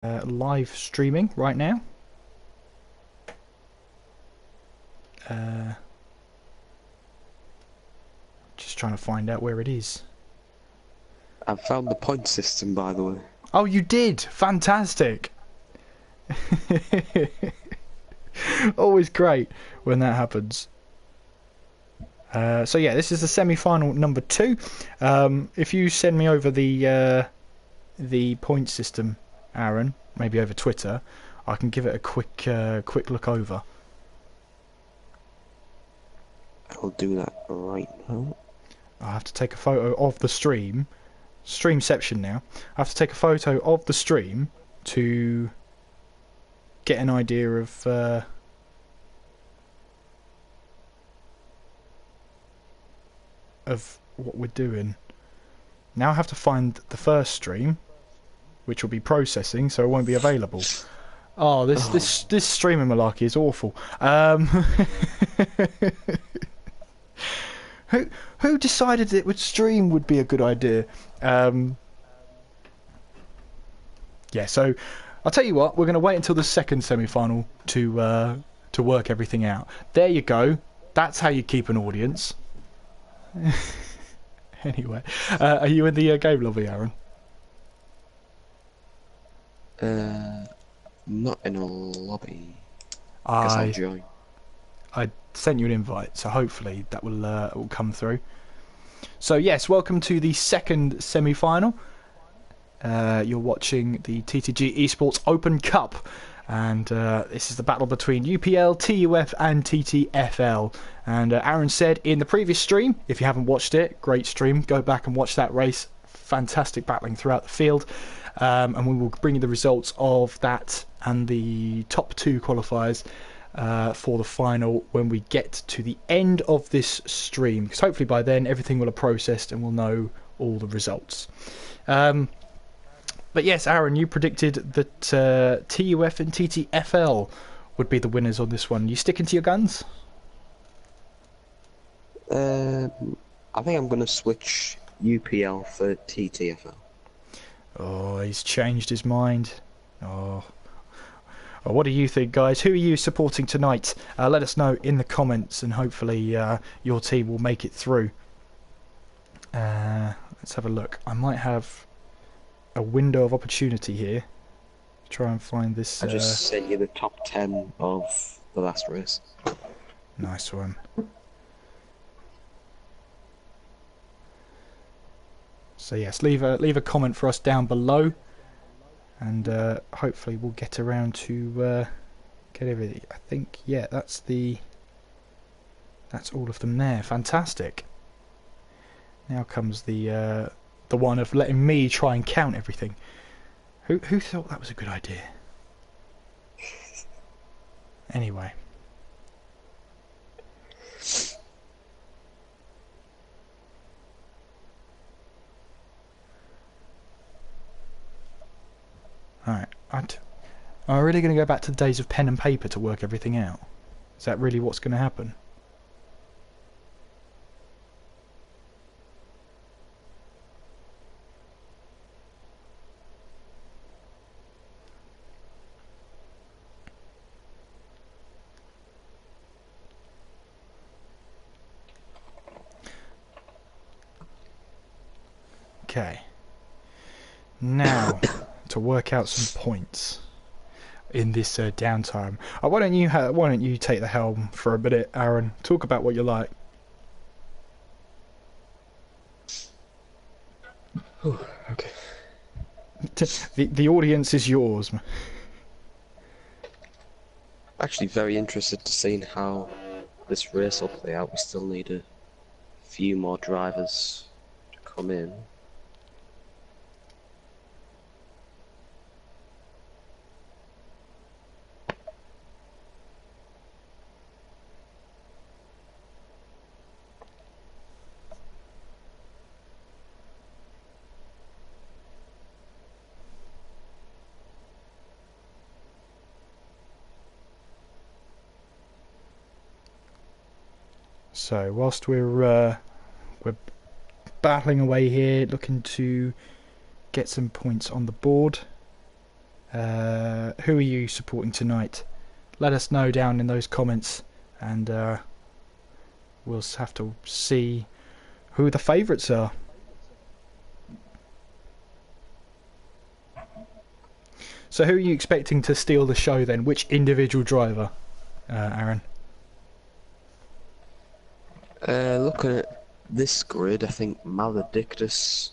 live streaming right now. Just trying to find out where it is. I've found the point system, by the way. Oh, you did! Fantastic! Always great when that happens. So yeah, this is the semi-final number 2. If you send me over the point system, Aaron, maybe over Twitter, I can give it a quick look over. I'll do that right now. I have to take a photo of the streamception now. I have to take a photo of the stream to get an idea of what we're doing. Now I have to find the first stream, which will be processing, so it won't be available. Oh, this streaming malarkey is awful. Who decided that stream would be a good idea? Yeah, so I'll tell you what, we're going to wait until the second semi-final to work everything out. There you go. That's how you keep an audience. Anyway, are you in the game lobby, Aaron? Not in a lobby. Guess I'll join. I sent you an invite, so hopefully that will come through. So yes, welcome to the second semi-final. You're watching the TTG Esports Open Cup, and this is the battle between UPL, TUF and TTFL. And Aaron said in the previous stream, if you haven't watched it, great stream, go back and watch that race. Fantastic battling throughout the field, and we will bring you the results of that and the top 2 qualifiers for the final when we get to the end of this stream, because hopefully by then everything will have processed and we'll know all the results. But yes, Aaron, you predicted that TUF and TTFL would be the winners on this one. You sticking to your guns? I think I'm going to switch UPL for TTFL. Oh, he's changed his mind. Oh. Well, what do you think, guys? Who are you supporting tonight? Let us know in the comments, and hopefully your team will make it through. Let's have a look. I might have a window of opportunity here. Try and find this. I just sent you the top 10 of the last race. Nice one. So yes, leave a comment for us down below, and hopefully we'll get around to get everything. I think that's all of them there. Fantastic. Now comes the one of letting me try and count everything. Who thought that was a good idea? Anyway. Alright. Am I really going to go back to the days of pen and paper to work everything out? Is that really what's going to happen? Okay. Now, to work out some points in this downtime. Why don't you take the helm for a minute, Aaron? Talk about what you like. Okay. The audience is yours. Actually, very interested to see how this race will play out. We still need a few more drivers to come in. So whilst we're battling away here, looking to get some points on the board, Who are you supporting tonight? Let us know down in those comments, and we'll have to see who the favourites are. So who are you expecting to steal the show then? Which individual driver, Aaron? Looking at this grid, I think Maledictus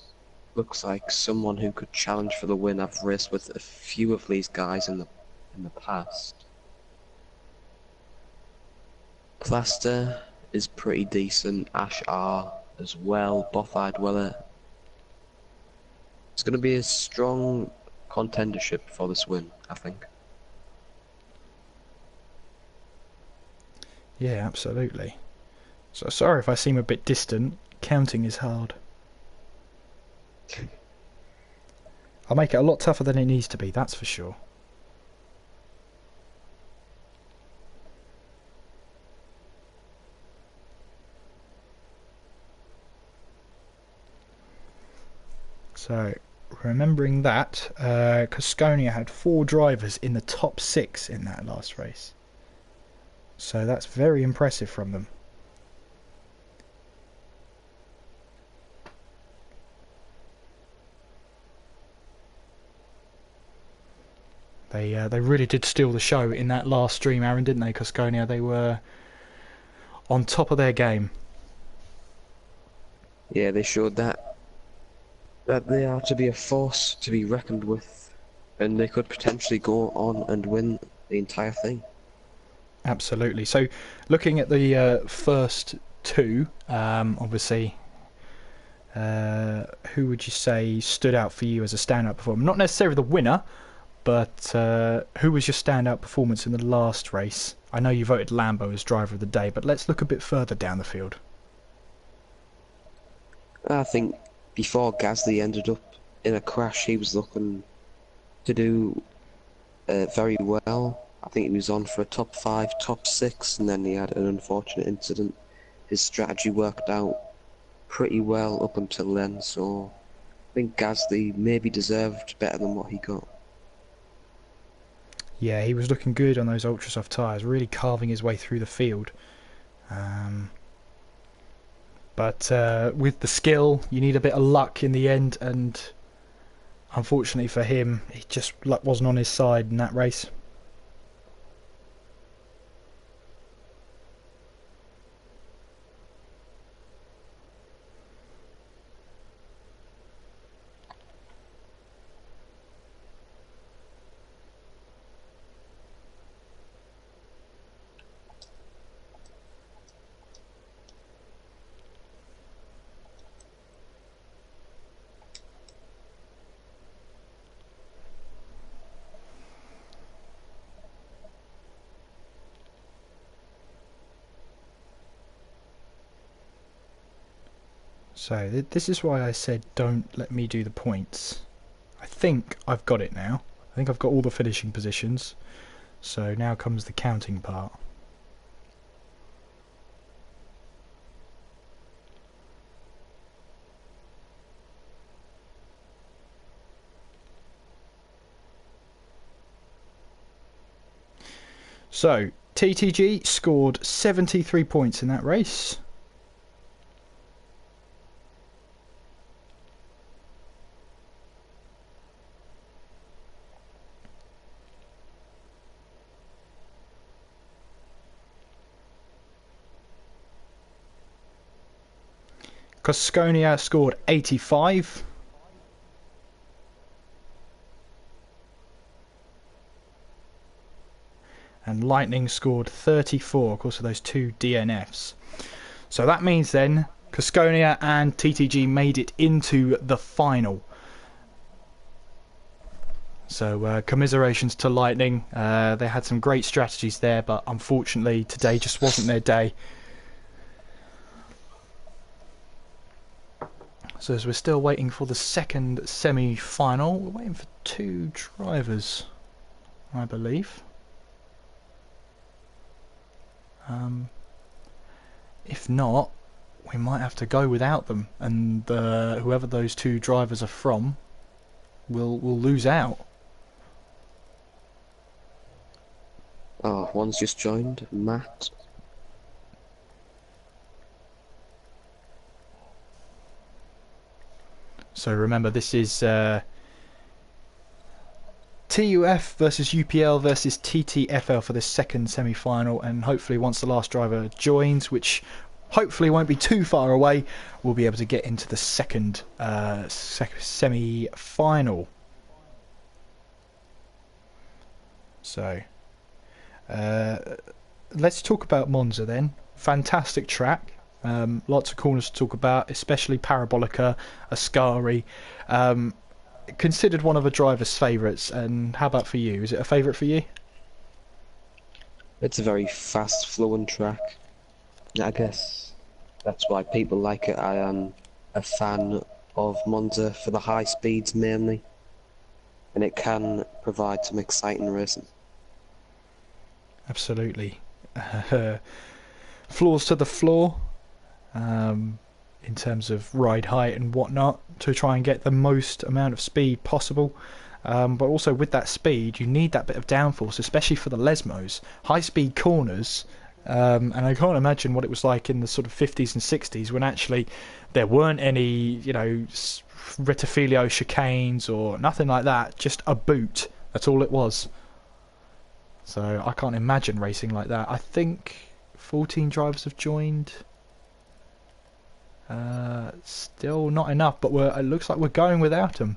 looks like someone who could challenge for the win. I've raced with a few of these guys in the past. Plaster is pretty decent. Ash R as well. Bothide Weller. It's going to be a strong contendership for this win, I think. Yeah, absolutely. So sorry if I seem a bit distant. Counting is hard. I'll make it a lot tougher than it needs to be, that's for sure. So, remembering that, Cosconia had 4 drivers in the top 6 in that last race. So that's very impressive from them. They really did steal the show in that last stream, Aaron, didn't they, Cosconia? They were on top of their game. Yeah, they showed that they are to be a force to be reckoned with, and they could potentially go on and win the entire thing. Absolutely. So, looking at the first 2, obviously, who would you say stood out for you as a standout performer? Not necessarily the winner, but who was your standout performance in the last race? I know you voted Lambo as driver of the day, but let's look a bit further down the field. I think before Gasly ended up in a crash, he was looking to do very well. I think he was on for a top 5, top 6, and then he had an unfortunate incident. His strategy worked out pretty well up until then, so I think Gasly maybe deserved better than what he got. Yeah, he was looking good on those ultra soft tyres, really carving his way through the field. But with the skill, you need a bit of luck in the end, and unfortunately for him, luck wasn't on his side in that race. So this is why I said don't let me do the points. I think I've got it now. I think I've got all the finishing positions. So now comes the counting part. So TTG scored 73 points in that race. Cosconia scored 85. And Lightning scored 34, of course, of those 2 DNFs. So that means then Cosconia and TTG made it into the final. So commiserations to Lightning. They had some great strategies there, but unfortunately today just wasn't their day. So as we're still waiting for the second semi-final, we're waiting for 2 drivers, I believe. If not, we might have to go without them, and whoever those 2 drivers are from will lose out. Oh, one's just joined. Matt. So remember, this is TUF versus UPL versus TTFL for the second semi-final, and hopefully once the last driver joins, which hopefully won't be too far away, we'll be able to get into the second semi-final. So let's talk about Monza then. Fantastic track. Lots of corners to talk about, especially Parabolica, Ascari. Considered one of a driver's favourites, and how about for you? Is it a favourite for you? It's a very fast flowing track. I guess that's why people like it. I am a fan of Monza for the high speeds mainly, and it can provide some exciting racing. Absolutely. Floors to the floor, in terms of ride height and whatnot, to try and get the most amount of speed possible. But also with that speed, you need that bit of downforce, especially for the Lesmos. High-speed corners, and I can't imagine what it was like in the sort of 50s and 60s when actually there weren't any, Rettifilio chicanes or nothing like that, just a boot. That's all it was. So I can't imagine racing like that. I think 14 drivers have joined. Still not enough, but it looks like we're going without them.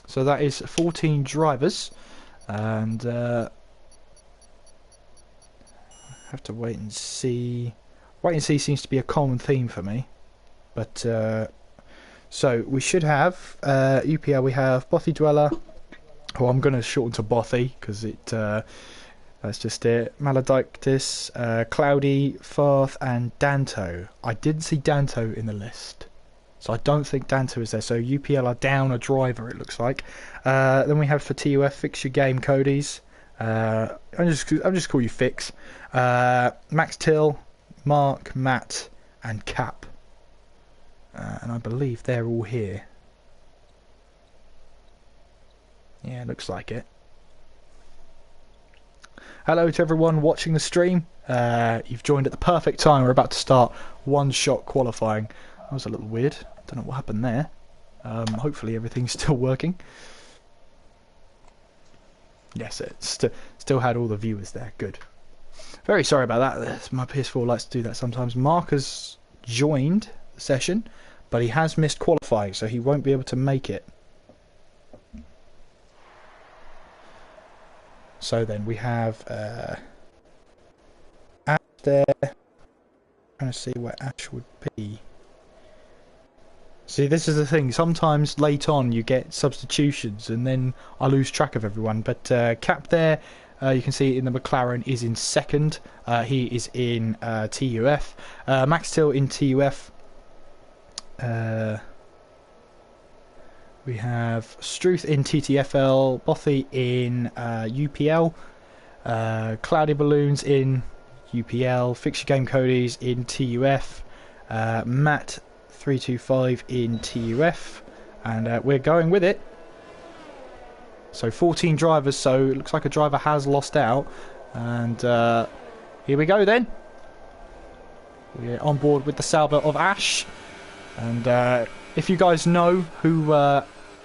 So that is 14 drivers, and have to wait and see. Wait and see seems to be a common theme for me. But so we should have UPL. We have Bothy Dweller, who I'm going to shorten to Bothy because that's just it. Maladictus, Cloudy, Farth, and Danto. I didn't see Danto in the list, so I don't think Danto is there. So UPL are down a driver, it looks like. Then we have for TUF, Fix Your Game Cody's. I'm just call you Fix. Max Till, Mark, Matt, and Cap. And I believe they're all here. Yeah, looks like it. Hello to everyone watching the stream. You've joined at the perfect time. We're about to start one-shot qualifying. That was a little weird. Don't know what happened there. Hopefully everything's still working. Yes, it still had all the viewers there. Good. Very sorry about that. My PS4 likes to do that sometimes. Mark has joined the session, but he has missed qualifying, so he won't be able to make it. So then we have Ash there. Trying to see where Ash would be. See, this is the thing. Sometimes late on you get substitutions and then I lose track of everyone. But Cap there, you can see in the McLaren, is in second. He is in TUF. Max Till in TUF. We have Struth in TTFL, Bothy in UPL, Cloudy Balloons in UPL, Fix Your Game Cody's in TUF, Matt 325 in TUF, and we're going with it. So 14 drivers, so it looks like a driver has lost out, and here we go then. We're on board with the Sauber of Ash, and if you guys know who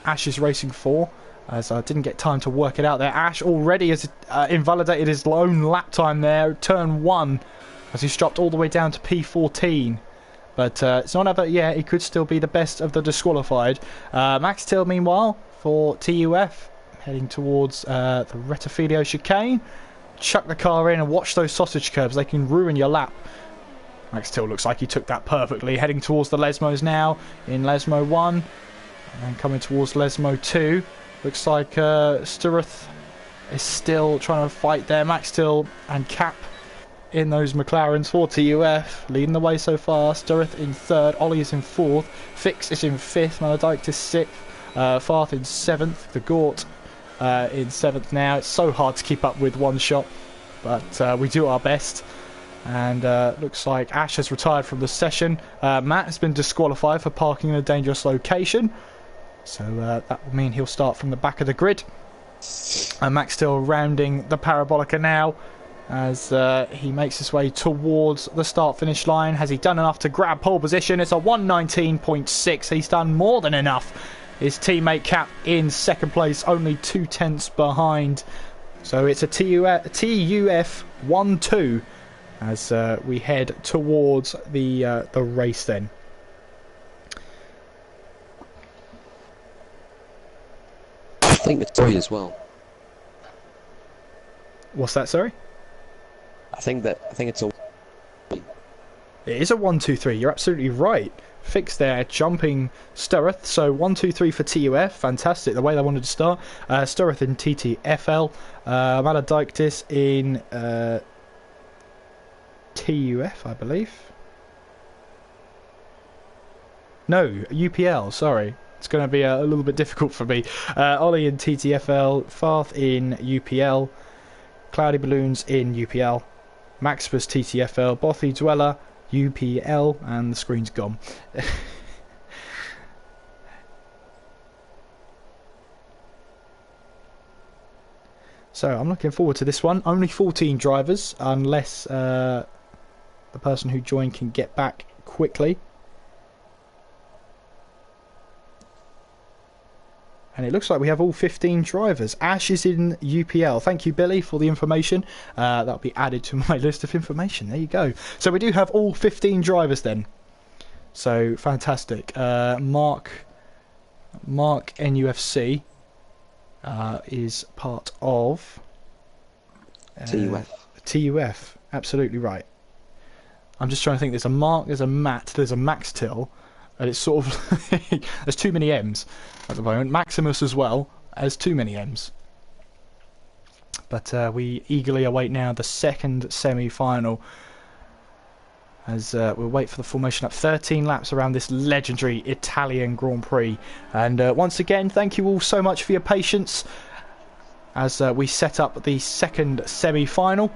Ash is racing for, as I didn't get time to work it out there, Ash already has invalidated his own lap time there, turn 1, as he's dropped all the way down to P14. But it's not ever, yeah, he could still be the best of the disqualified. Max Till, meanwhile, for TUF, heading towards the Rettifilio chicane. Chuck the car in and watch those sausage curbs, they can ruin your lap. Max Till looks like he took that perfectly, heading towards the Lesmos now, in Lesmo 1. And coming towards Lesmo 2. Looks like Sturroth is still trying to fight there. Max Till and Cap in those McLarens for TUF. Leading the way so far. Sturroth in 3rd. Ollie is in 4th. Fix is in 5th. Maladike is 6th. Farth in 7th. The Gort in 7th now. It's so hard to keep up with one shot. But we do our best. And looks like Ash has retired from the session. Matt has been disqualified for parking in a dangerous location. So that will mean he'll start from the back of the grid. And Max still rounding the Parabolica now. as he makes his way towards the start-finish line. Has he done enough to grab pole position? It's a 1:19.6. He's done more than enough. His teammate Cap in second place, only 2 tenths behind. So it's a TUF 1-2 as we head towards the race then. I think it's 3 as well. What's that, sorry? I think it's a... It is a 1-2-3. You're absolutely right. Fix there, jumping Sturroth. So 1-2-3 for TUF. Fantastic. The way they wanted to start. Sturroth in TTFL. Maladiktis in TUF, I believe. No, UPL. Sorry. It's going to be a little bit difficult for me. Ollie in TTFL. Farth in UPL. Cloudy Balloons in UPL. Maximus TTFL. Bothy Dweller UPL, and the screen's gone. So I'm looking forward to this one. Only 14 drivers, unless the person who joined can get back quickly. And it looks like we have all 15 drivers. Ash is in UPL. Thank you, Billy, for the information. That'll be added to my list of information. There you go. So we do have all 15 drivers then. So fantastic. Mark NUFC is part of TUF. Absolutely right. I'm just trying to think. There's a Mark, there's a Matt, there's a Max Till. And it's sort of... there's too many M's at the moment. Maximus as well. There's too many M's. But we eagerly await now the second semi-final. As we'll wait for the formation up. 13 laps around this legendary Italian Grand Prix. And once again, thank you all so much for your patience. As we set up the second semi-final.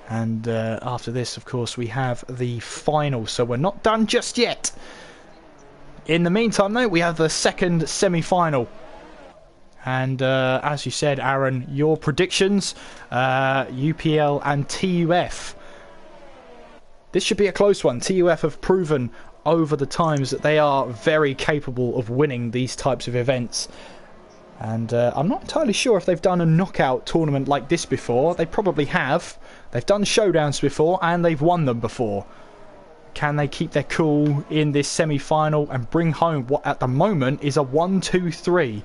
And after this, of course, we have the final. So we're not done just yet. In the meantime, though, we have the second semi-final. And as you said, Aaron, your predictions, UPL and TUF. This should be a close one. TUF have proven over the times that they are very capable of winning these types of events. And I'm not entirely sure if they've done a knockout tournament like this before. They probably have. They've done showdowns before and they've won them before. Can they keep their cool in this semi-final and bring home what at the moment is a 1-2-3?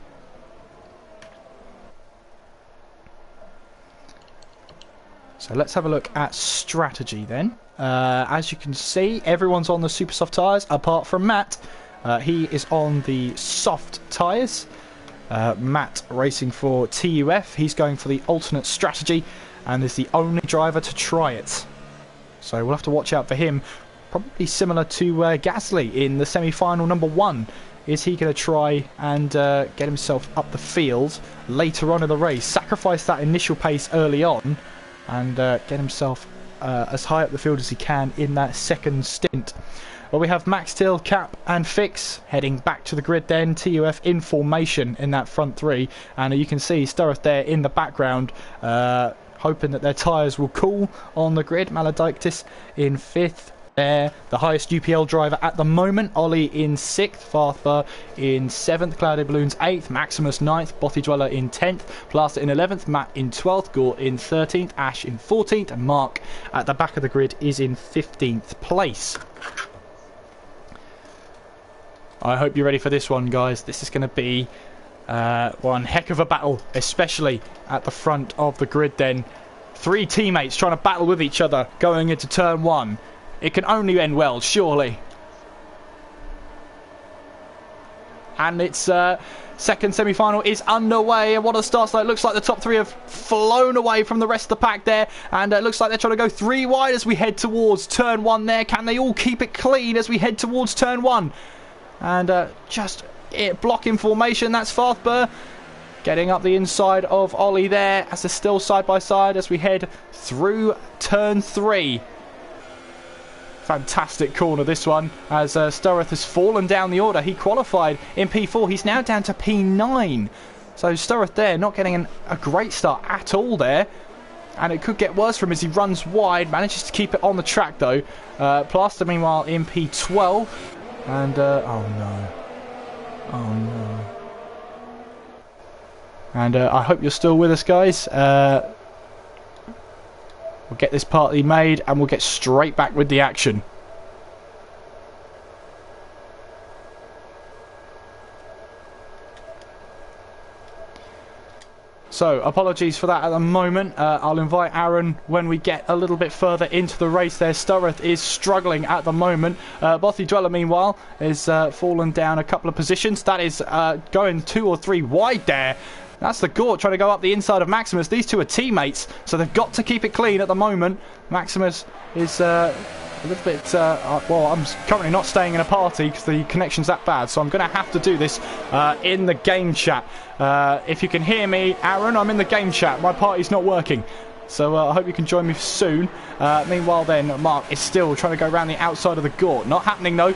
So let's have a look at strategy then. As you can see, everyone's on the super soft tyres apart from Matt. He is on the soft tyres. Matt racing for TUF. He's going for the alternate strategy and is the only driver to try it. So we'll have to watch out for him. Probably similar to Gasly in the semi-final number 1. Is he going to try and get himself up the field later on in the race? Sacrifice that initial pace early on and get himself as high up the field as he can in that second stint. Well, we have Max Till, Cap and Fix heading back to the grid then. TUF in formation in that front 3. And you can see Sturroth there in the background, hoping that their tyres will cool on the grid. Maladiktis in 5th. There, the highest UPL driver at the moment. Ollie in 6th, Farthbar in 7th, Cloudy Balloons 8th, Maximus 9th, Bothy Dweller in 10th, Plaster in 11th, Matt in 12th, Gore in 13th, Ash in 14th, and Mark at the back of the grid is in 15th place. I hope you're ready for this one, guys. This is going to be one heck of a battle, especially at the front of the grid then. 3 teammates trying to battle with each other going into turn 1. It can only end well, surely. And its second semi-final is underway. And what a start line. Looks like the top 3 have flown away from the rest of the pack there. And it looks like they're trying to go 3 wide as we head towards turn 1 there. Can they all keep it clean as we head towards turn 1? And just blocking formation. That's Farthbur getting up the inside of Ollie there as they're still side by side as we head through turn 3. Fantastic corner this one as Sturroth has fallen down the order. He qualified in P4. He's now down to P9. So Sturroth there not getting a great start at all there. and it could get worse for him as he runs wide. Manages to keep it on the track though. Plaster meanwhile in P12, and oh no, oh no. And I hope you're still with us, guys. We'll get this partly made and we'll get straight back with the action. So, apologies for that at the moment. I'll invite Aaron when we get a little bit further into the race there. Sturroth is struggling at the moment. Bothy Dweller, meanwhile, is fallen down a couple of positions. That is going 2 or 3 wide there. That's the Gort trying to go up the inside of Maximus. These two are teammates, so they've got to keep it clean at the moment. Maximus is a little bit... well, I'm currently not staying in a party because the connection's that bad, so I'm going to have to do this in the game chat. If you can hear me, Aaron, I'm in the game chat. My party's not working, so I hope you can join me soon. Meanwhile then, Mark is still trying to go around the outside of the Gort. Not happening though.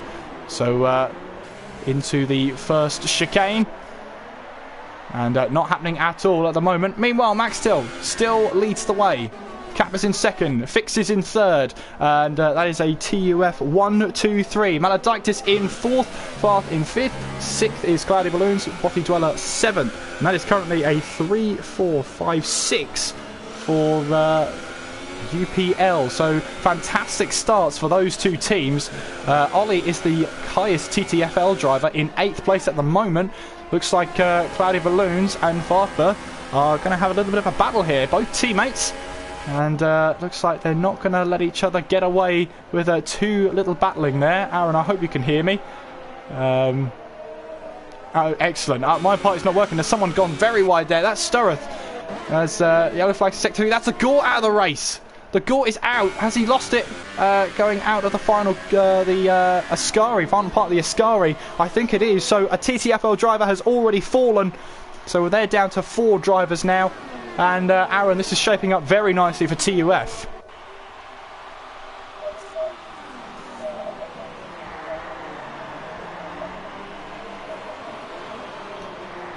So into the first chicane. And not happening at all at the moment. Meanwhile, Max still leads the way. Cap is in second, Fix is in third, and that is a TUF 1, 2, 3. Maledictus in fourth, Farth in fifth, sixth is Cloudy Balloons, Bothy Dweller seventh, and that is currently a 3, 4, 5, 6 for UPL. So fantastic starts for those two teams. Ollie is the highest TTFL driver in 8th place at the moment. Looks like Cloudy Balloons and Farthber are going to have a little bit of a battle here. Both teammates. And looks like they're not going to let each other get away with too little battling there. Aaron, I hope you can hear me. Oh, excellent. My party's not working. There's someone gone very wide there. That's Sturroth. As yellow flag sector 3. That's a Gort out of the race. The Gort is out. Has he lost it? Going out of the final, the Ascari, final part of the Ascari. I think it is. So a TTFL driver has already fallen. So they're down to 4 drivers now. And Aaron, this is shaping up very nicely for TUF.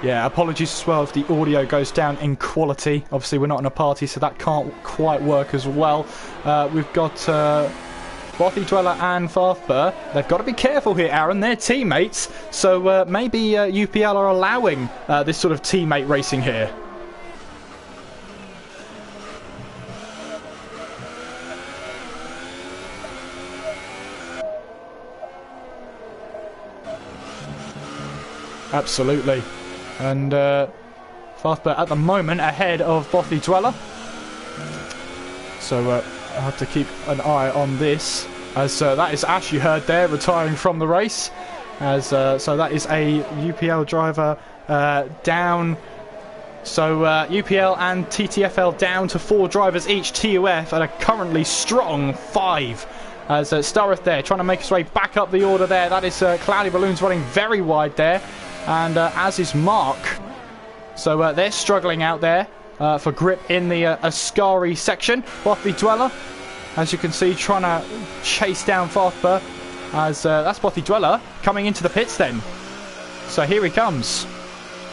Yeah, apologies as well if the audio goes down in quality. Obviously, we're not in a party, so that can't quite work as well. We've got Bothy Dweller and Farthber. They've got to be careful here, Aaron. They're teammates, so maybe UPL are allowing this sort of teammate racing here. Absolutely. And Farthber at the moment ahead of Bothy Dweller. So I have to keep an eye on this. As that is Ash, you heard there, retiring from the race. As so that is a UPL driver down. So UPL and TTFL down to 4 drivers each. TUF at a currently strong 5. As Sturroth there trying to make his way back up the order there. That is Cloudy Balloons running very wide there. And as is Mark. So they're struggling out there for grip in the Ascari section. Bothy Dweller, as you can see, trying to chase down Farthber. As that's Bothy Dweller coming into the pits then. So here he comes.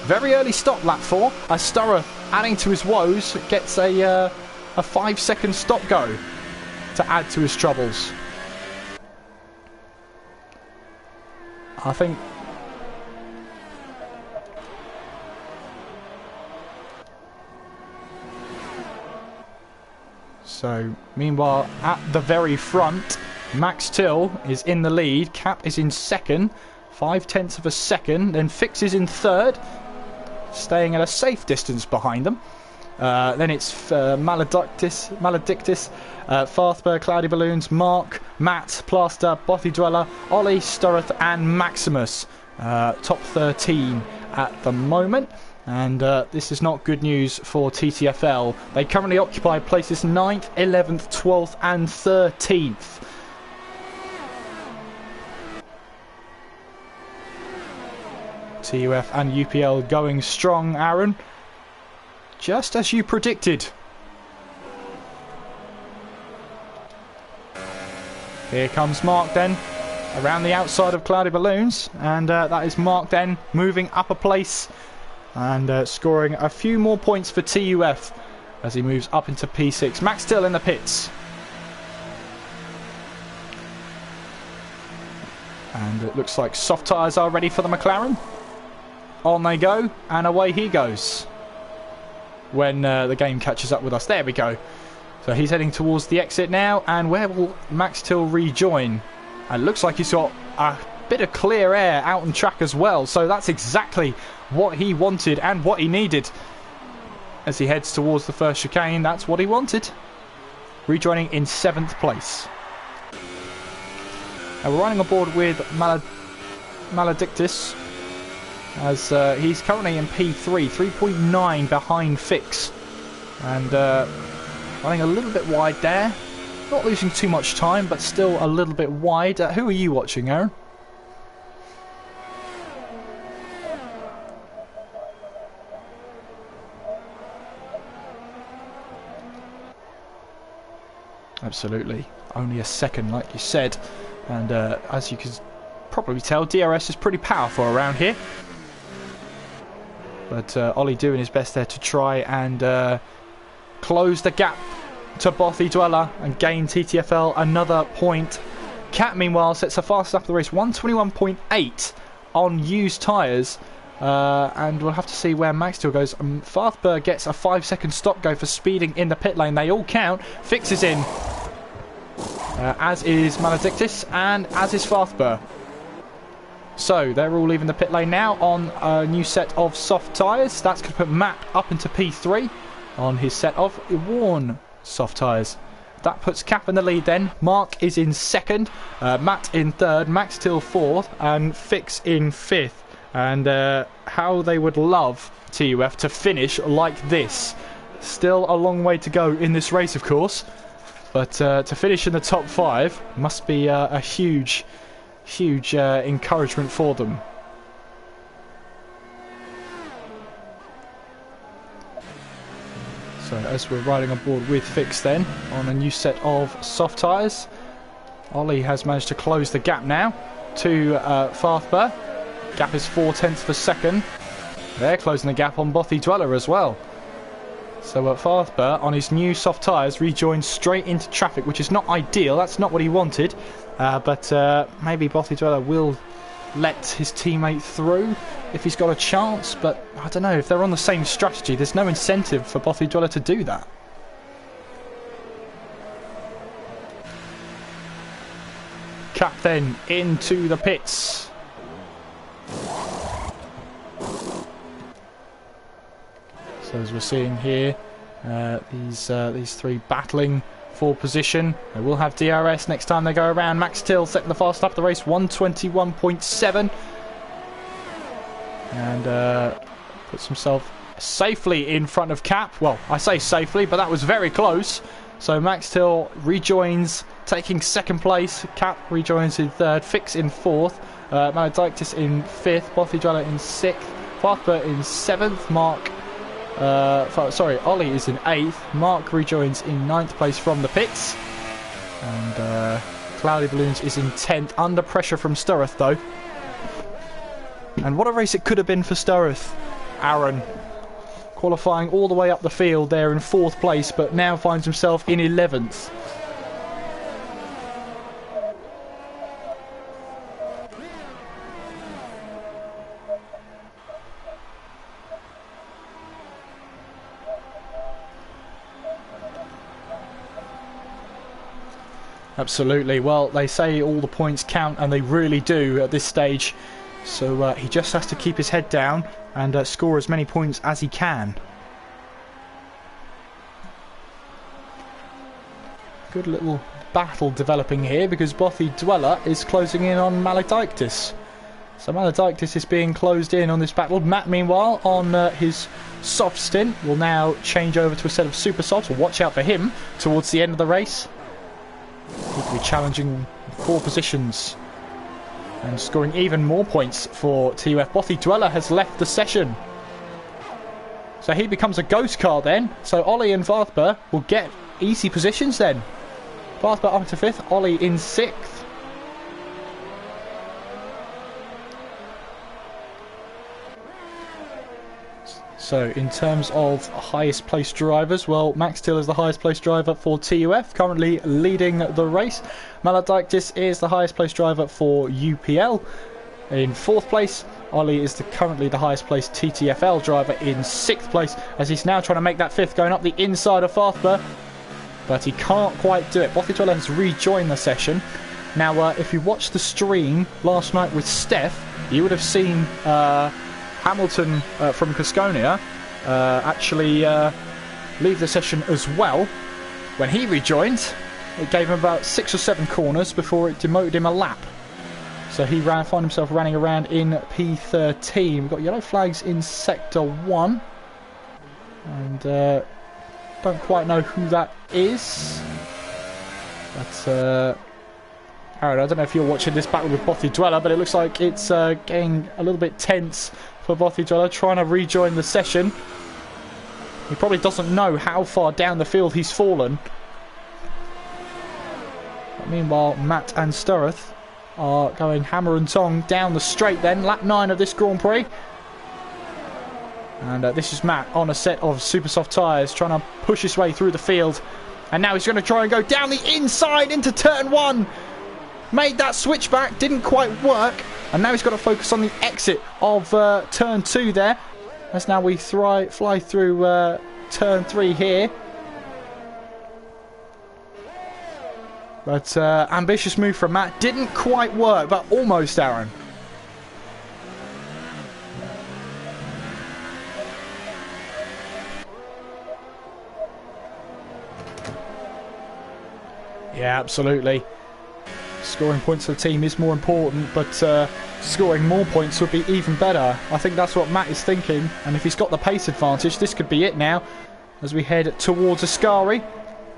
Very early stop, lap 4. As Sturroth, adding to his woes, gets a 5-second stop go to add to his troubles. I think... So, meanwhile, at the very front, Max Till is in the lead. Cap is in second, 0.5 of a second. Then Fix is in third, staying at a safe distance behind them. Then it's Maledictus, Farthber, Cloudy Balloons, Mark, Matt, Plaster, Bothy Dweller, Ollie, Sturroth and Maximus. Top 13 at the moment. And this is not good news for TTFL. They currently occupy places 9th, 11th, 12th and 13th. TUF and UPL going strong, Aaron. Just as you predicted. Here comes Mark then, around the outside of Cloudy Balloons. And that is Mark then, moving up a place. And scoring a few more points for TUF as he moves up into P6. Max still in the pits. And it looks like soft tyres are ready for the McLaren. On they go, and away he goes. When the game catches up with us. There we go. So he's heading towards the exit now, and where will Max Till rejoin? And it looks like he's got a bit of clear air out on track as well, so that's exactly what he wanted and what he needed. As he heads towards the first chicane, that's what he wanted. Rejoining in 7th place. And we're running aboard with Maledictus, as he's currently in P3, 3.9 behind Fix. And running a little bit wide there. Not losing too much time, but still a little bit wide. Who are you watching, Aaron? Absolutely. Only a second, like you said. And as you can probably tell, DRS is pretty powerful around here. But Ollie doing his best there to try and close the gap to Bothy Dweller and gain TTFL another point. Cat, meanwhile, sets a fast lap of the race, 121.8 on used tyres. And we'll have to see where Max still goes. Farthburg gets a 5-second stop go for speeding in the pit lane. They all count. Fix is in. As is Maledictus and as is Farthburg. So they're all leaving the pit lane now on a new set of soft tyres. That's going to put Matt up into P3 on his set of worn soft tyres. That puts Cap in the lead then. Mark is in 2nd, Matt in 3rd, Max Till 4th, and Fix in 5th. And how they would love TUF to finish like this. Still a long way to go in this race, of course. But to finish in the top 5 must be a huge encouragement for them. So as we're riding on board with Fix then, on a new set of soft tyres, Ollie has managed to close the gap now to Farthburg. Gap is 4/10 for second. They're closing the gap on Bothy Dweller as well. So Farthburg on his new soft tyres rejoins straight into traffic, which is not ideal. That's not what he wanted. But maybe Bothy Dweller will let his teammate through if he's got a chance. But I don't know, if they're on the same strategy, there's no incentive for Bothy Dweller to do that. Cap then into the pits. So as we're seeing here, these three battling for position. They will have DRS next time they go around. Max Till setting the fast lap of the race, 121.7. And puts himself safely in front of Cap. Well, I say safely, but that was very close. So Max Till rejoins, taking 2nd place. Cap rejoins in 3rd. Fix in 4th. Maledictus in 5th. Bothy Dweller in 6th. Farthburg in 7th. Ollie is in 8th. Mark rejoins in 9th place from the pits. And Cloudy Balloons is in 10th. Under pressure from Sturroth though. And what a race it could have been for Sturroth. Aaron qualifying all the way up the field there in 4th place, but now finds himself in 11th. Absolutely. Well, they say all the points count, and they really do at this stage. So he just has to keep his head down and score as many points as he can. Good little battle developing here, because Bothy Dweller is closing in on Maledictus. So Maledictus is being closed in on this battle. Matt, meanwhile, on his soft stint, will now change over to a set of super softs. We'll watch out for him towards the end of the race. He could be challenging 4 positions and scoring even more points for TUF. Bothy Dweller has left the session, so he becomes a ghost car then. So Ollie and Farthburg will get easy positions then. Farthburg up to 5th, Ollie in 6th. So in terms of highest placed drivers, well, Max Till is the highest placed driver for TUF, currently leading the race. Maladiktis is the highest placed driver for UPL. In 4th place, Ollie is currently the highest placed TTFL driver in 6th place, as he's now trying to make that 5th, going up the inside of Farthber, but he can't quite do it. Bothidwella has rejoined the session. Now, if you watched the stream last night with Steph, you would have seen Hamilton from Casconia actually leave the session as well. When he rejoined, it gave him about 6 or 7 corners before it demoted him a lap. So he found himself running around in P13. We've got yellow flags in Sector 1. And don't quite know who that is. But Aaron, I don't know if you're watching this battle with Bothidwella, but it looks like it's getting a little bit tense for Bothidwella, trying to rejoin the session. He probably doesn't know how far down the field he's fallen. But meanwhile, Matt and Sturroth are going hammer and tong down the straight then. Lap 9 of this Grand Prix. And this is Matt on a set of super soft tyres, trying to push his way through the field. And now he's going to try and go down the inside into turn 1. Made that switchback, didn't quite work. And now he's got to focus on the exit of turn 2 there. As now we fly through turn 3 here. But ambitious move from Matt. Didn't quite work, but almost, Aaron. Yeah, absolutely. Scoring points for the team is more important, but scoring more points would be even better. I think that's what Matt is thinking. And if he's got the pace advantage, this could be it now. As we head towards Ascari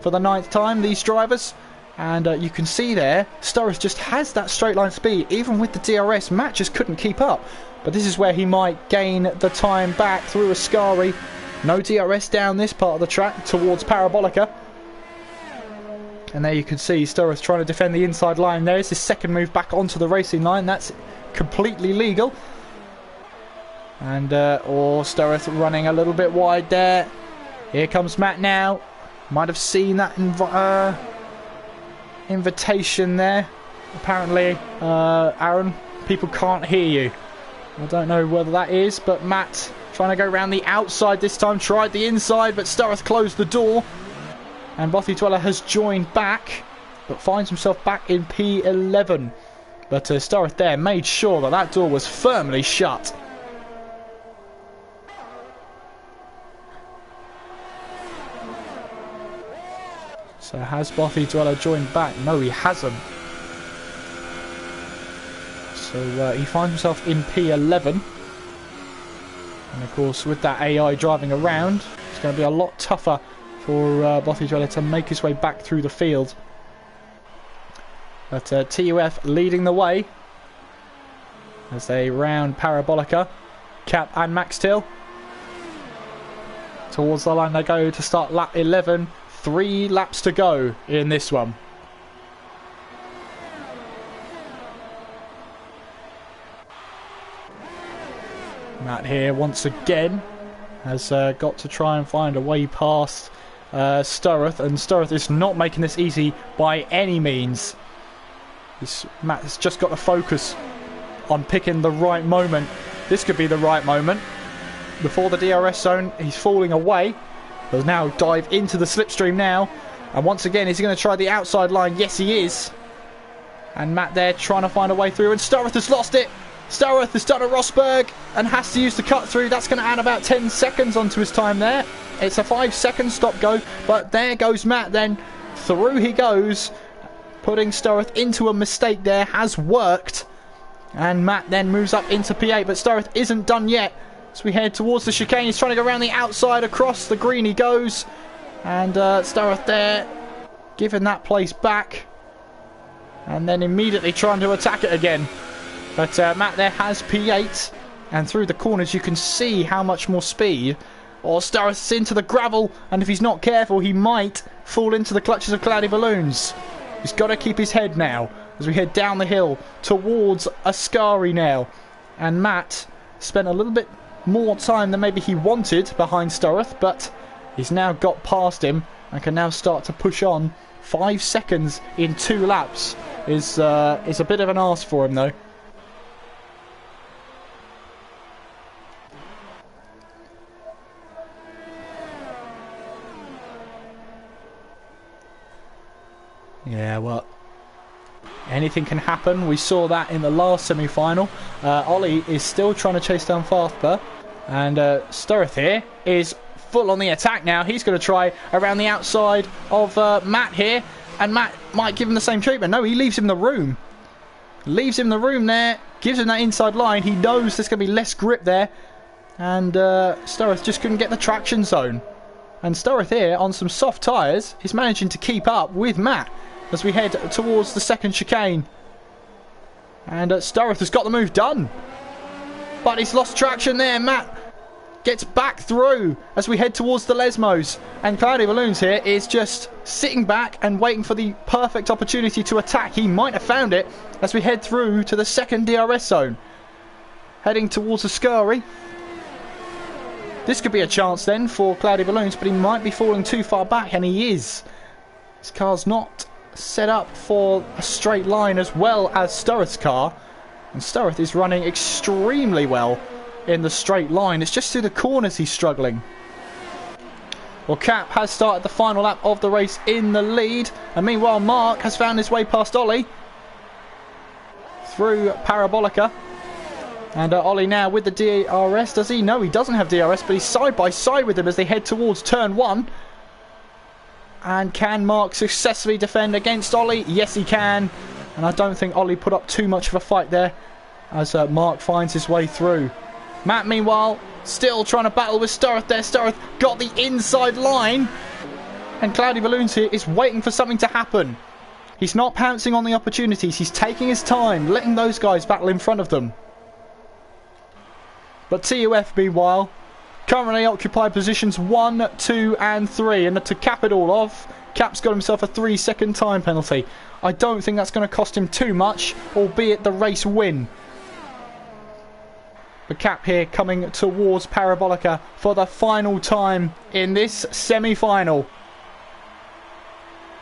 for the 9th time, these drivers. And you can see there, Sturroth just has that straight line speed. Even with the DRS, Matt just couldn't keep up. But this is where he might gain the time back through Ascari. No DRS down this part of the track towards Parabolica. And there you can see Sturroth trying to defend the inside line. There is his second move back onto the racing line. That's completely legal. And Sturroth running a little bit wide there. Here comes Matt now. Might have seen that invitation there. Apparently, Aaron, people can't hear you. I don't know whether that is, but Matt trying to go around the outside this time. Tried the inside, but Sturroth closed the door. And Bothidwella has joined back, but finds himself back in P11. But Sturroth there made sure that that door was firmly shut. So has Bothidwella joined back? No, he hasn't. So he finds himself in P11. And of course, with that AI driving around, it's going to be a lot tougher for Bothidwella to make his way back through the field. But TUF leading the way as they round Parabolica. Cap and Max Till. Towards the line they go to start lap 11. 3 laps to go in this one. Matt here once again has got to try and find a way past Sturroth, and Sturroth is not making this easy by any means. Matt has just got to focus on picking the right moment. This could be the right moment. Before the DRS zone, he's falling away. He'll now dive into the slipstream now. And once again, is he going to try the outside line? Yes, he is. And Matt there trying to find a way through, and Sturroth has lost it. Sturroth has done a Rosberg and has to use the cut through. That's going to add about 10 seconds onto his time there. It's a 5-second stop go, but there goes Matt then. Through he goes, putting Sturroth into a mistake there. Has worked. And Matt then moves up into P8, but Sturroth isn't done yet. As we head towards the chicane, he's trying to go around the outside, across the green he goes. And Sturroth there, giving that place back. And then immediately trying to attack it again. But Matt there has P8. And through the corners you can see how much more speed. Or Sturroth's into the gravel, and if he's not careful he might fall into the clutches of Cloudy Balloons. He's got to keep his head now as we head down the hill towards Ascari now. And Matt spent a little bit more time than maybe he wanted behind Sturroth, but he's now got past him and can now start to push on. 5 seconds in 2 laps is a bit of an ask for him, though. Yeah, well, anything can happen. We saw that in the last semi-final. Ollie is still trying to chase down Farthber, and Sturroth here is full on the attack now. He's going to try around the outside of Matt here, and Matt might give him the same treatment. No, he leaves him the room. Leaves him the room there, gives him that inside line. He knows there's going to be less grip there, and Sturroth just couldn't get the traction zone. And Sturroth here, on some soft tyres, is managing to keep up with Matt as we head towards the second chicane. And Sturroth has got the move done, but he's lost traction there. Matt gets back through as we head towards the Lesmos, and Cloudy Balloons here is just sitting back and waiting for the perfect opportunity to attack. He might have found it as we head through to the second DRS zone, heading towards the Scurry. This could be a chance then for Cloudy Balloons, but he might be falling too far back, and he is. His car's not set up for a straight line as well as Sturroth's car, and Sturroth is running extremely well in the straight line. It's just through the corners he's struggling. Well, Cap has started the final lap of the race in the lead, and meanwhile Mark has found his way past Ollie through Parabolica. And Ollie now with the DRS. Does he? No, he doesn't have DRS, but he's side by side with him as they head towards turn 1. And can Mark successfully defend against Ollie? Yes, he can. And I don't think Ollie put up too much of a fight there as Mark finds his way through. Matt, meanwhile, still trying to battle with Sturroth there. Sturroth got the inside line. And Cloudy Balloons here is waiting for something to happen. He's not pouncing on the opportunities. He's taking his time, letting those guys battle in front of them. But TUF, meanwhile, currently occupy positions 1, 2 and 3. And to cap it all off, Cap's got himself a 3-second time penalty. I don't think that's going to cost him too much, albeit the race win. But Cap here coming towards Parabolica for the final time in this semi-final.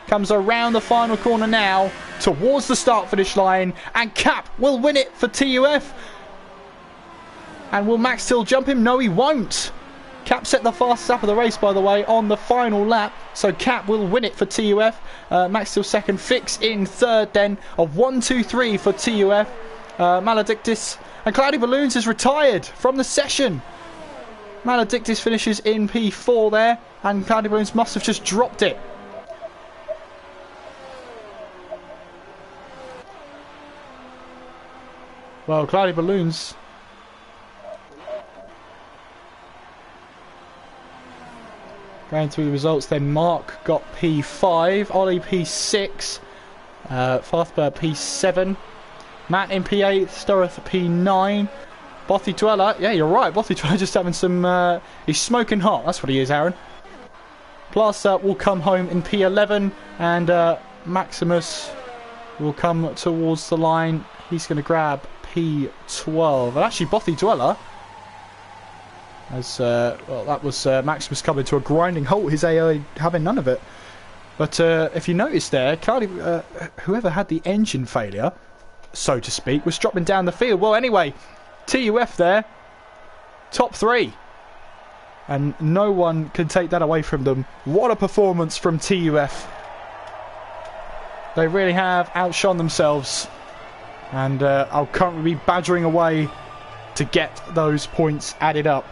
Comes around the final corner now towards the start-finish line, and Cap will win it for TUF. And will Max Till jump him? No, he won't. Cap set the fastest lap of the race, by the way, on the final lap. So Cap will win it for TUF. Max Till second. Fix in third then. A 1-2-3 for TUF. Maledictus. And Cloudy Balloons is retired from the session. Maledictus finishes in P4 there. And Cloudy Balloons must have just dropped it. Well, Cloudy Balloons... Going through the results then, Mark got P5, Ollie P6, Farthber P7, Matt in P8, Sturroth P9, Bothy Dweller, yeah, you're right, Bothy Dweller just having some, he's smoking hot, that's what he is, Aaron. Plus will come home in P11, and Maximus will come towards the line. He's going to grab P12, and actually Bothy Dweller, as well, that was Maximus coming to a grinding halt, his AI having none of it. But if you notice there, Cloudy, whoever had the engine failure, so to speak, was dropping down the field. Well, anyway, TUF there, top 3. And no one can take that away from them. What a performance from TUF. They really have outshone themselves. And I'll currently be badgering away to get those points added up.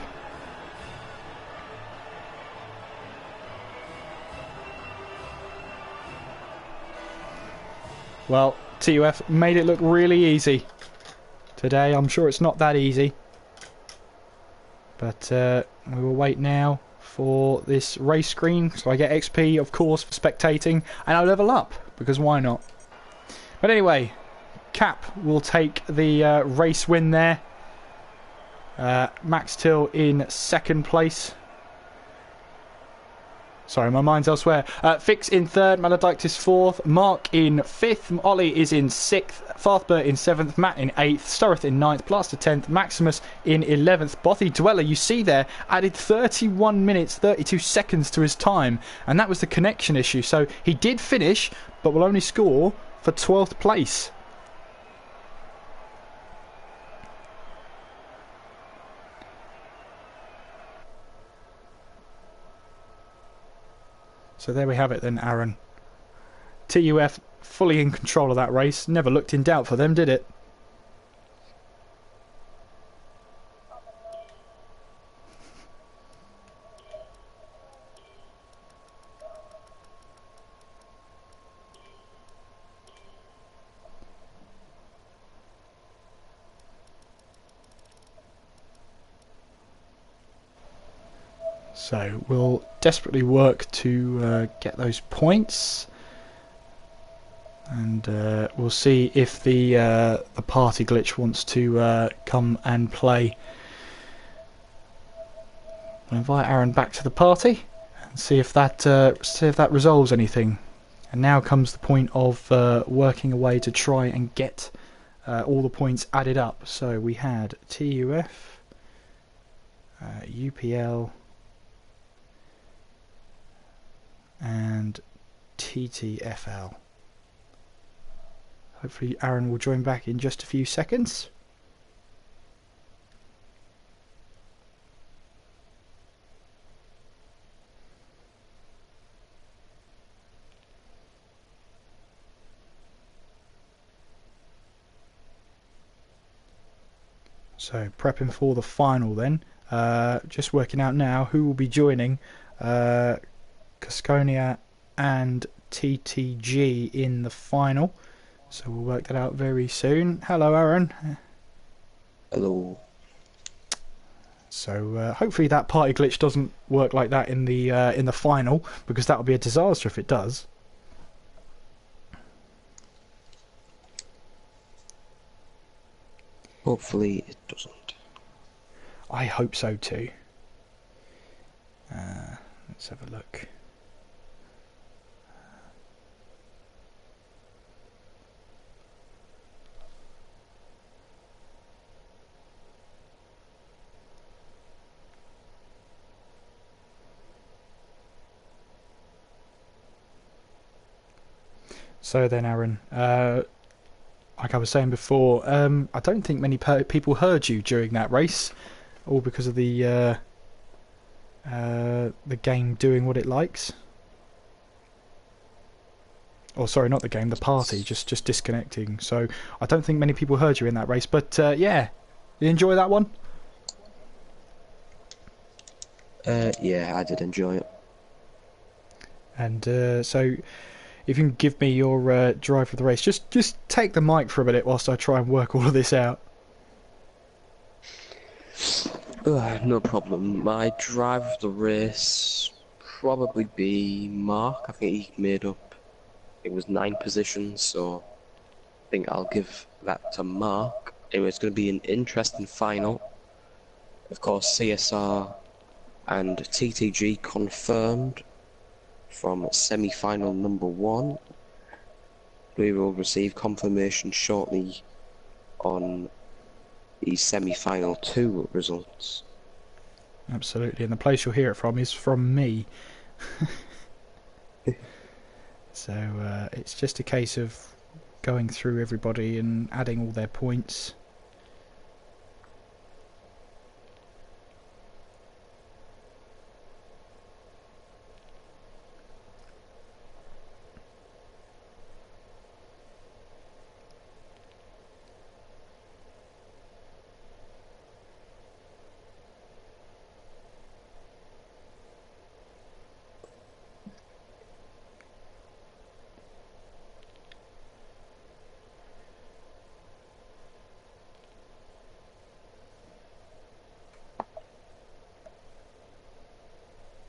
Well, TUF made it look really easy. Today, I'm sure it's not that easy. But we will wait now for this race screen. So I get XP, of course, for spectating. And I'll level up, because why not? But anyway, Cap will take the race win there. Max Till in second place. Sorry, my mind's elsewhere. Fix in third, Maledictus fourth, Mark in fifth, Ollie is in sixth, Farthbert in seventh, Matt in eighth, Sturroth in ninth, Plaster 10th, Maximus in 11th. Bothy Dweller, you see there, added 31 minutes 32 seconds to his time, and that was the connection issue. So he did finish, but will only score for 12th place. So there we have it then, Aaron. TUF fully in control of that race. Never looked in doubt for them, did it? So we'll desperately work to get those points, and we'll see if the party glitch wants to come and play. I'll invite Aaron back to the party and see if that resolves anything. And now comes the point of working away to try and get all the points added up. So we had TUF, UPL. And TTFL. Hopefully Aaron will join back in just a few seconds. So prepping for the final then. Just working out now who will be joining Casconia and TTG in the final. So we'll work that out very soon. Hello, Aaron. Hello. So hopefully that party glitch doesn't work like that in the final, because that would be a disaster if it does. Hopefully it doesn't. I hope so too. Let's have a look. So then, Aaron, like I was saying before, I don't think many people heard you during that race, all because of the game doing what it likes. Or sorry, not the game, the party, just disconnecting. So I don't think many people heard you in that race. But yeah, you enjoy that one? Yeah, I did enjoy it. And so, if you can give me your drive for the race, just take the mic for a minute whilst I try and work all of this out. No problem. My drive of the race probably be Mark. I think he made up, it was 9 positions, so I think I'll give that to Mark. Anyway, it's going to be an interesting final. Of course, CSR and TTG confirmed from semi-final number 1. We will receive confirmation shortly on the semi-final 2 results. Absolutely, and the place you'll hear it from is from me. So it's just a case of going through everybody and adding all their points.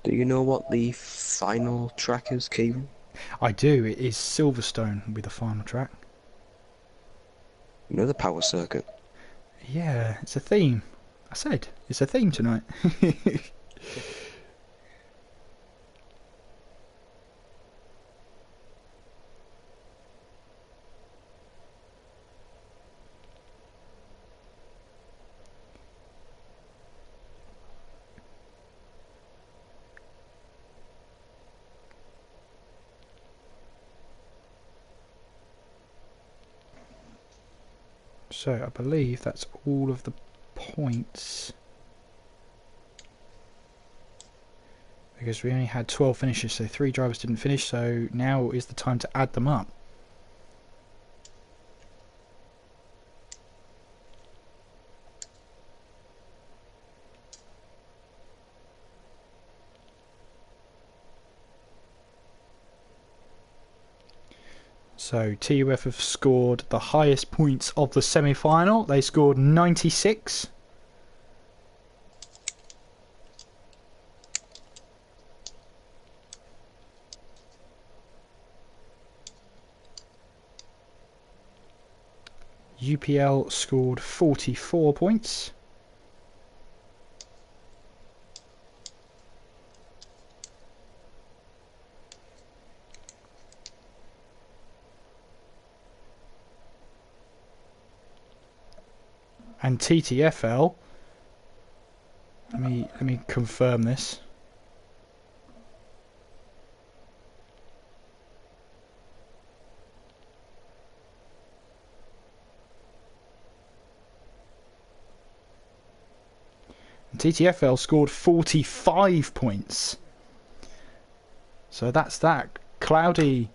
Do you know what the final track is, Kevin? I do. It is Silverstone will be the final track. You know the power circuit? Yeah, it's a theme. I said it's a theme tonight. So I believe that's all of the points. Because we only had 12 finishes, so 3 drivers didn't finish, so now is the time to add them up. So TUF have scored the highest points of the semi-final. They scored 96. UPL scored 44 points. And TTFL, let me confirm this. TTFL scored 45 points. So that's that. Cloudy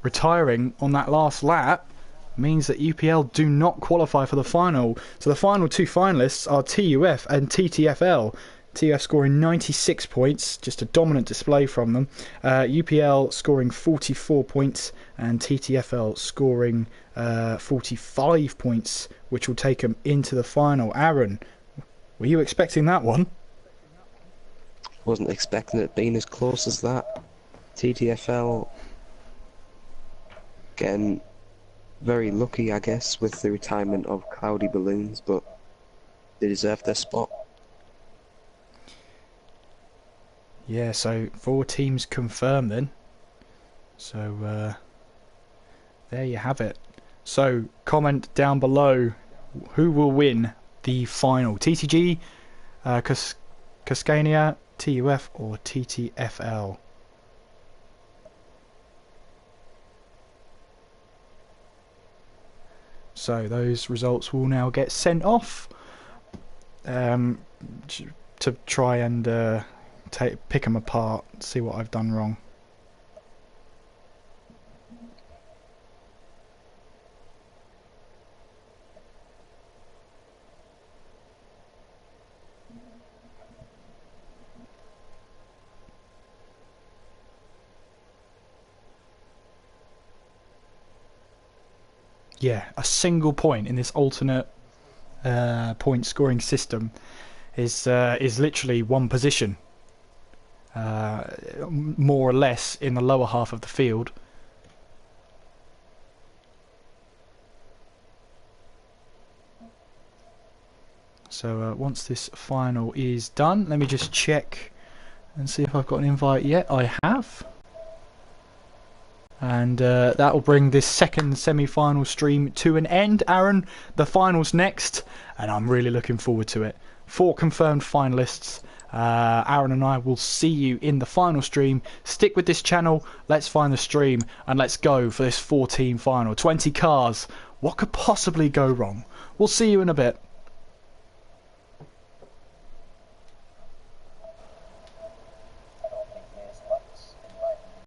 retiring on that last lap means that UPL do not qualify for the final. So the final 2 finalists are TUF and TTFL. TUF scoring 96 points, just a dominant display from them. UPL scoring 44 points and TTFL scoring 45 points, which will take them into the final. Aaron, were you expecting that one? Wasn't expecting it being as close as that. TTFL getting very lucky, I guess, with the retirement of Cloudy Balloons, but they deserve their spot. Yeah, so 4 teams confirmed then. So there you have it. So comment down below who will win the final. TTG, Cascania, TUF or TTFL. So those results will now get sent off to try and pick them apart, see what I've done wrong. Yeah, a single point in this alternate point scoring system is literally one position, more or less, in the lower half of the field. So once this final is done, let me just check and see if I've got an invite yet. I have. And that will bring this second semi-final stream to an end. Aaron, the final's next, and I'm really looking forward to it. 4 confirmed finalists. Aaron and I will see you in the final stream. Stick with this channel, let's find the stream, and let's go for this 4-team final. 20 cars. What could possibly go wrong? We'll see you in a bit.